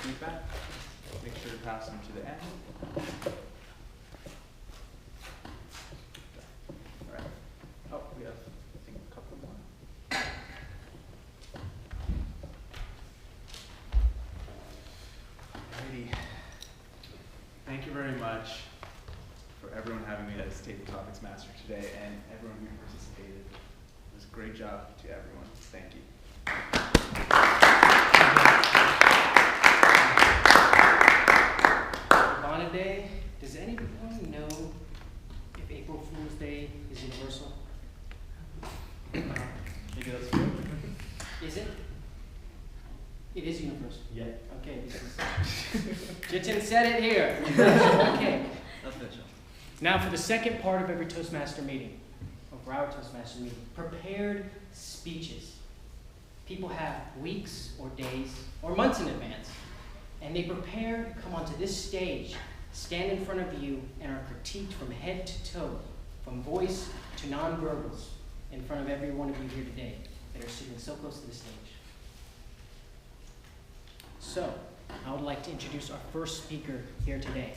feedback. Make sure to pass them to the end. All right. Oh, we have, I think, a couple more. Alrighty. Thank you very much for everyone having me as Table Topics Master today and everyone who participated. It was a great job to everyone. Thank you. Bhanodai, does anyone know if April Fool's Day is universal? Maybe that's true. Is it? It is universal. Yeah. Okay, this is Jiten said it here. Okay. Official. Now for the second part of every Toastmaster meeting, or for our Toastmaster meeting, prepared speeches. People have weeks or days or months in advance, and they prepare to come onto this stage, stand in front of you, and are critiqued from head to toe, from voice to nonverbals, in front of every one of you here today that are sitting so close to the stage. So, I would like to introduce our first speaker here today.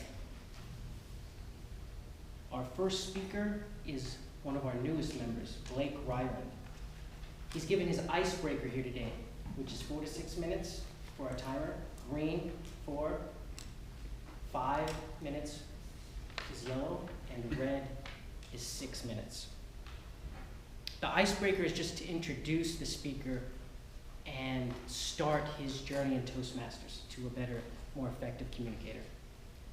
Our first speaker is one of our newest members, Blake Ryland. He's given his icebreaker here today, which is 4 to 6 minutes for our timer. Green, 4. 5 minutes is yellow, and red is 6 minutes. The icebreaker is just to introduce the speaker and start his journey in Toastmasters to a better, more effective communicator.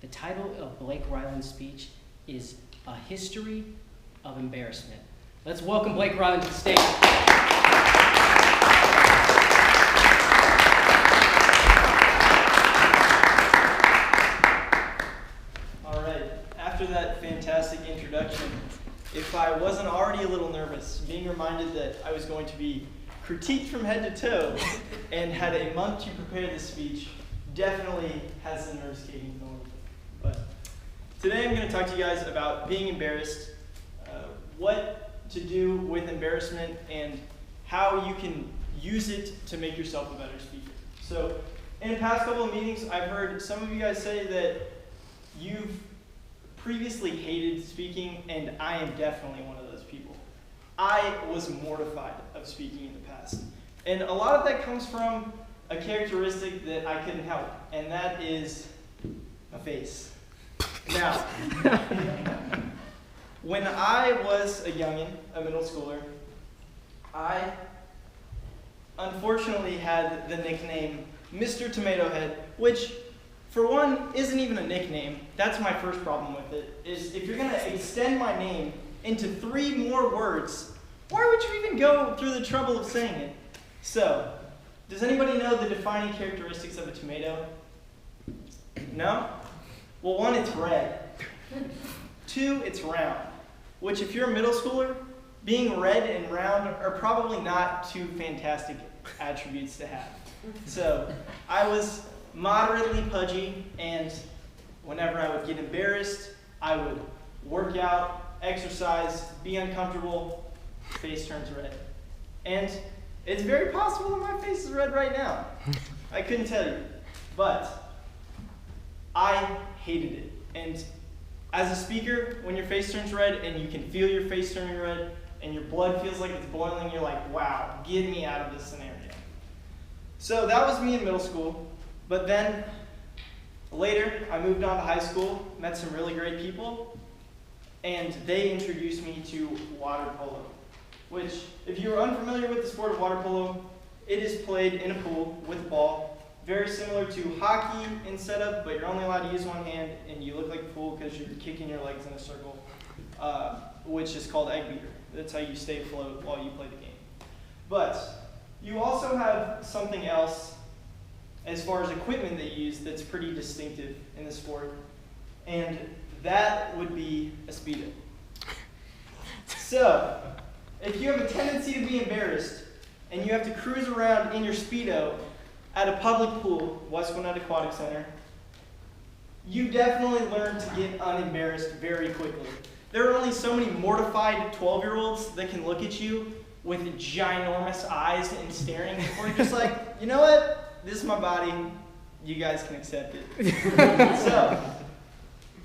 The title of Blake Ryland's speech is A History of Embarrassment. Let's welcome Blake Ryland to the stage. All right, after that fantastic introduction, if I wasn't already a little nervous, being reminded that I was going to be critiqued from head to toe and had a month to prepare this speech definitely has the nerves kicking going. But today I'm going to talk to you guys about being embarrassed, what to do with embarrassment, and how you can use it to make yourself a better speaker. So in the past couple of meetings, I've heard some of you guys say that you've previously hated speaking, and I am definitely one of those people. I was mortified of speaking in the past. And a lot of that comes from a characteristic that I couldn't help, and that is a face. Now, when I was a youngin', a middle schooler, I unfortunately had the nickname Mr. Tomato Head, which, for one, isn't even a nickname. That's my first problem with it, is if you're going to extend my name into 3 more words, why would you even go through the trouble of saying it? So, does anybody know the defining characteristics of a tomato? No? Well, 1, it's red. 2, it's round. Which, if you're a middle schooler, being red and round are probably not 2 fantastic attributes to have. So, I was moderately pudgy, and whenever I would get embarrassed, I would work out, exercise, be uncomfortable, face turns red. And it's very possible that my face is red right now. I couldn't tell you. But I hated it. And as a speaker, when your face turns red and you can feel your face turning red and your blood feels like it's boiling, you're like, wow, get me out of this scenario. So that was me in middle school. But then later, I moved on to high school, met some really great people, and they introduced me to water polo, which, if you are unfamiliar with the sport of water polo, it is played in a pool with a ball, very similar to hockey in setup, but you're only allowed to use one hand, and you look like a fool because you're kicking your legs in a circle, which is called egg beater. That's how you stay afloat while you play the game. But you also have something else as far as equipment that you use that's pretty distinctive in the sport, and that would be a Speedo. So, if you have a tendency to be embarrassed, and you have to cruise around in your Speedo at a public pool, West Gwinnett Aquatic Center, you definitely learn to get unembarrassed very quickly. There are only so many mortified 12-year-olds that can look at you with ginormous eyes and staring, or you're just like, you know what? This is my body. you guys can accept it. So,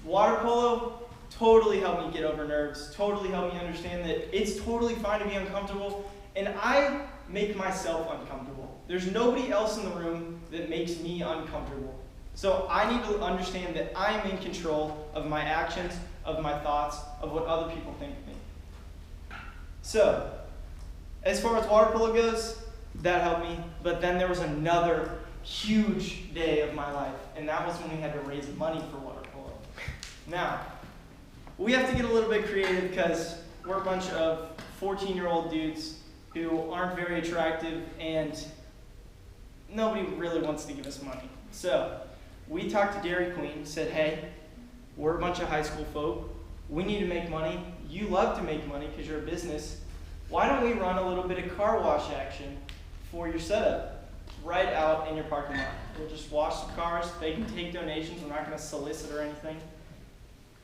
water polo totally helped me get over nerves, totally helped me understand that it's totally fine to be uncomfortable, and I make myself uncomfortable. There's nobody else in the room that makes me uncomfortable. So I need to understand that I am in control of my actions, of my thoughts, of what other people think of me. So, as far as water polo goes, that helped me, but then there was another huge day of my life, and that was when we had to raise money for water polo. Now, we have to get a little bit creative because we're a bunch of 14-year-old dudes who aren't very attractive and nobody really wants to give us money. So, we talked to Dairy Queen, said, hey, we're a bunch of high school folk. We need to make money. You love to make money because you're a business. Why don't we run a little bit of car wash action for your setup right out in your parking lot? We'll just wash the cars. They can take donations. We're not going to solicit or anything.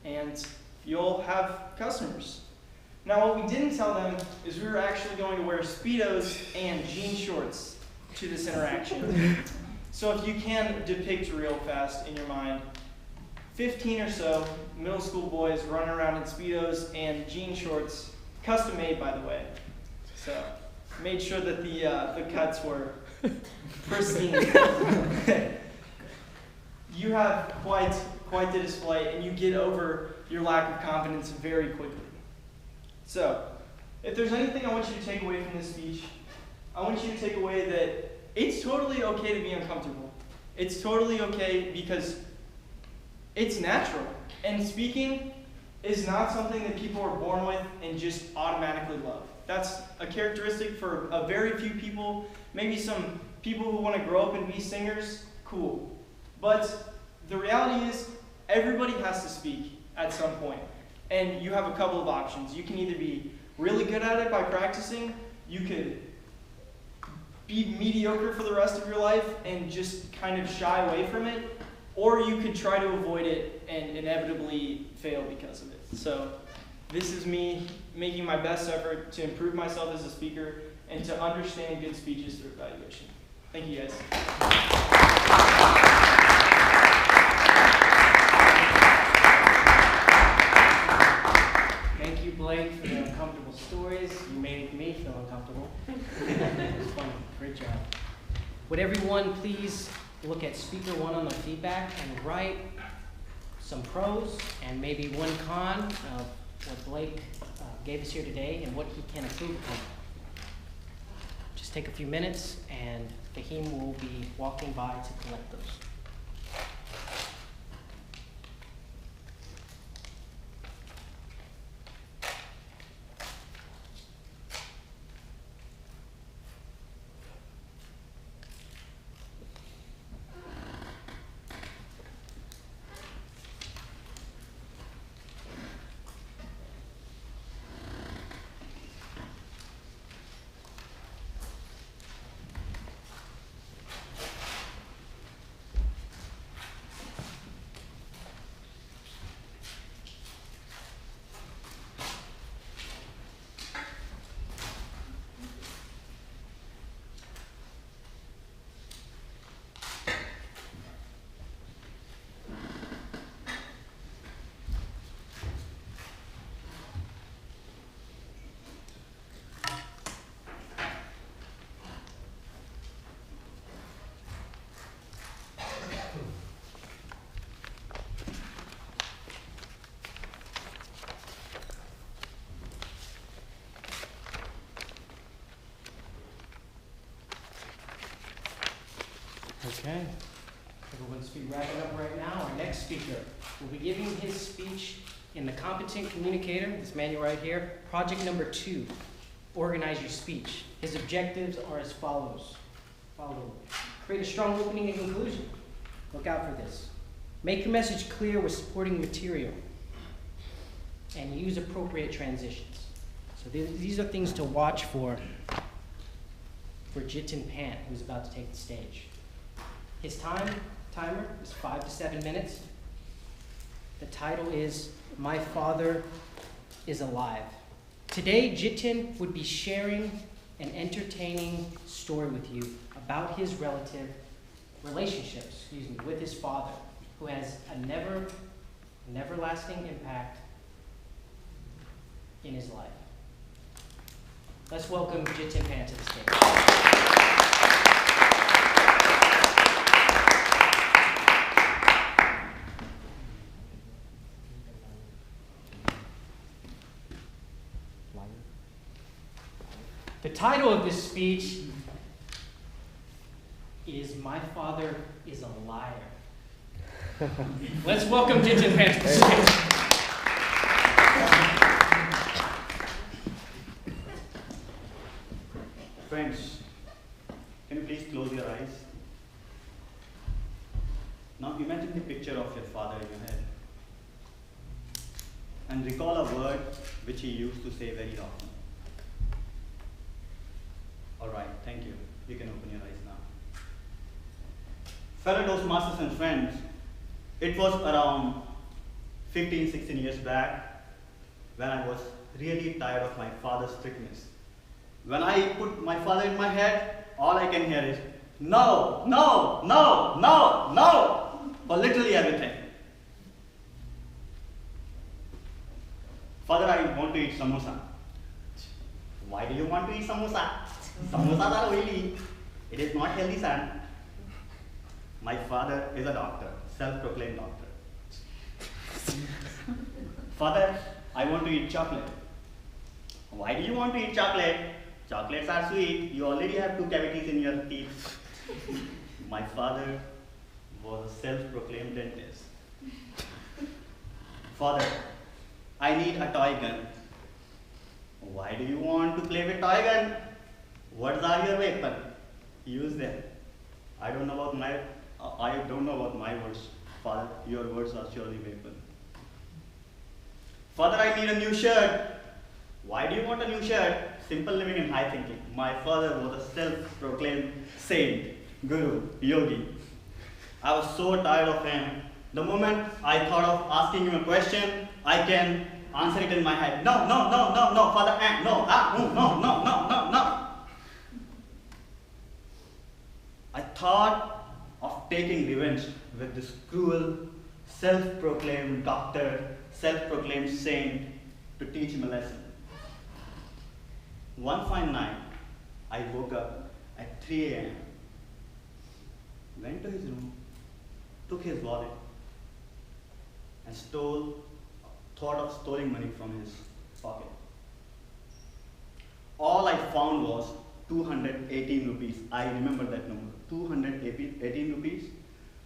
And you'll have customers. Now, what we didn't tell them is we were actually going to wear Speedos and jean shorts to this interaction. So if you can depict real fast in your mind, 15 or so middle school boys running around in Speedos and jean shorts, custom made by the way. So made sure that the cuts were pristine. You have quite the display, and you get over your lack of confidence very quickly. So, if there's anything I want you to take away from this speech, I want you to take away that it's totally okay to be uncomfortable. It's totally okay because it's natural. And speaking is not something that people are born with and just automatically love. That's a characteristic for a very few people. Maybe some people who want to grow up and be singers, cool. But the reality is, everybody has to speak at some point. And you have a couple of options. You can either be really good at it by practicing, you could be mediocre for the rest of your life and just kind of shy away from it, or you could try to avoid it and inevitably fail because of it. So this is me making my best effort to improve myself as a speaker and to understand good speeches through evaluation. Thank you guys. Thank you, Blake, for the uncomfortable stories. You made me feel uncomfortable. It was fun. Great job. Would everyone please look at speaker one on the feedback and write some pros and maybe one con of what Blake gave us here today and what he can improve upon. Just take a few minutes and Fahim will be walking by to collect those. Okay, everyone's be wrapping up right now. Our next speaker will be giving his speech in the Competent Communicator, this manual right here, project number 2, organize your speech. His objectives are as follows. Create a strong opening and conclusion. Look out for this. Make your message clear with supporting material. And use appropriate transitions. So these are things to watch for Jiten Pant, who's about to take the stage. His timer is 5 to 7 minutes. The title is My Father is Alive. Today, Jiten would be sharing an entertaining story with you about his relative relationships, with his father, who has an everlasting impact in his life. Let's welcome Jiten Pant to the stage. The title of this speech is My Father is a Liar. Let's welcome Jiten Pant to the stage. Friends, can you please close your eyes? Now imagine the picture of your father in your head. And recall a word which he used to say very often. Alright, thank you. You can open your eyes now. Fellow Toastmasters and friends, it was around 15, 16 years back when I was really tired of my father's strictness. When I put my father in my head, all I can hear is, no, no, no, no, no, for literally everything. Father, I want to eat samosa. Why do you want to eat samosa? Samosas are oily. It is not healthy, son. My father is a doctor, self-proclaimed doctor. Father, I want to eat chocolate. Why do you want to eat chocolate? Chocolates are sweet. You already have 2 cavities in your teeth. My father was a self-proclaimed dentist. Father, I need a toy gun. Why do you want to play with toy gun? What are your weapons? Use them. I don't know about my words. Father, your words are surely weapon. Father, I need a new shirt. Why do you want a new shirt? Simple living and high thinking. My father was a self-proclaimed saint, guru, yogi. I was so tired of him. The moment I thought of asking him a question, I can answer it in my head. No, no, no, no, no, Father, no, no, no, no, no, no. I thought of taking revenge with this cruel, self-proclaimed doctor, self-proclaimed saint to teach him a lesson. One fine night, I woke up at 3 a.m., went to his room, took his wallet, and thought of stealing money from his pocket. All I found was 218 rupees. I remember that number, 218 rupees,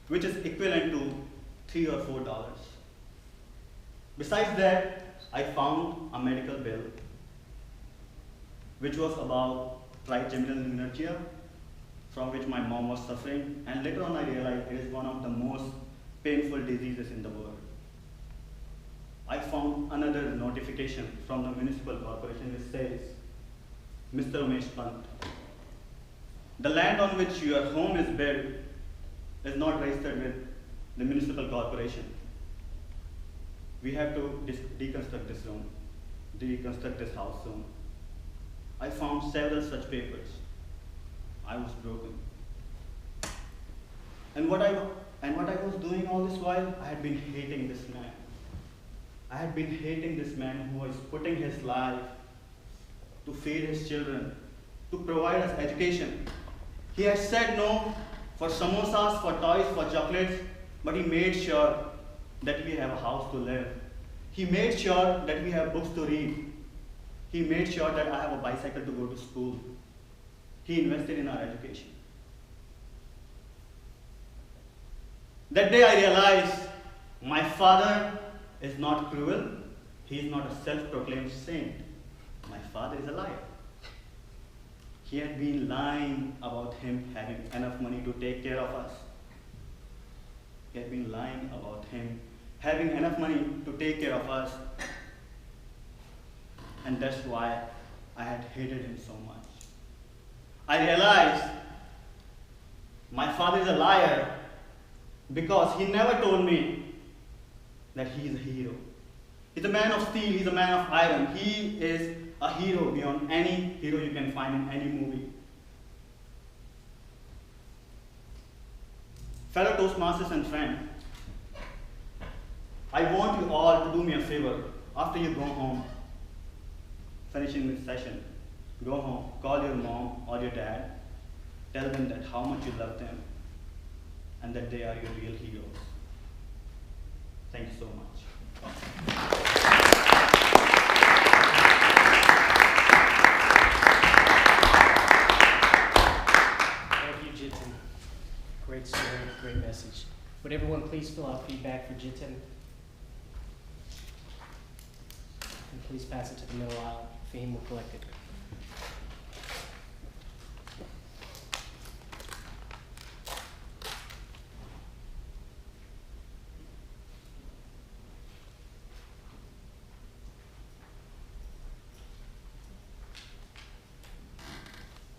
which is equivalent to $3 or $4. Besides that, I found a medical bill, which was about trigeminal neuralgia, from which my mom was suffering, and later on I realized it is one of the most painful diseases in the world. I found another notification from the municipal corporation which says, Mr. Umesh Pant, the land on which your home is built is not registered with the municipal corporation. We have to deconstruct this room, deconstruct this house soon. I found several such papers. I was broken. And what I was doing all this while, I had been hating this man. I had been hating this man who was putting his life to feed his children, to provide us education. He had said no for samosas, for toys, for chocolates, but he made sure that we have a house to live. He made sure that we have books to read. He made sure that I have a bicycle to go to school. He invested in our education. That day I realized my father is not cruel. He is not a self-proclaimed saint. My father is a liar. He had been lying about him having enough money to take care of us. He had been lying about him having enough money to take care of us. And that's why I had hated him so much. I realized my father is a liar because he never told me that he is a hero. He's a man of steel, he's a man of iron. He is a hero beyond any hero you can find in any movie. Fellow Toastmasters and friends, I want you all to do me a favor. After you go home, finishing this session, go home, call your mom or your dad, tell them that how much you love them and that they are your real heroes. Thank you so much. Thank you, Jiten. Great story, great message. Would everyone please fill out feedback for Jiten? And please pass it to the middle aisle. Fahim will collect it.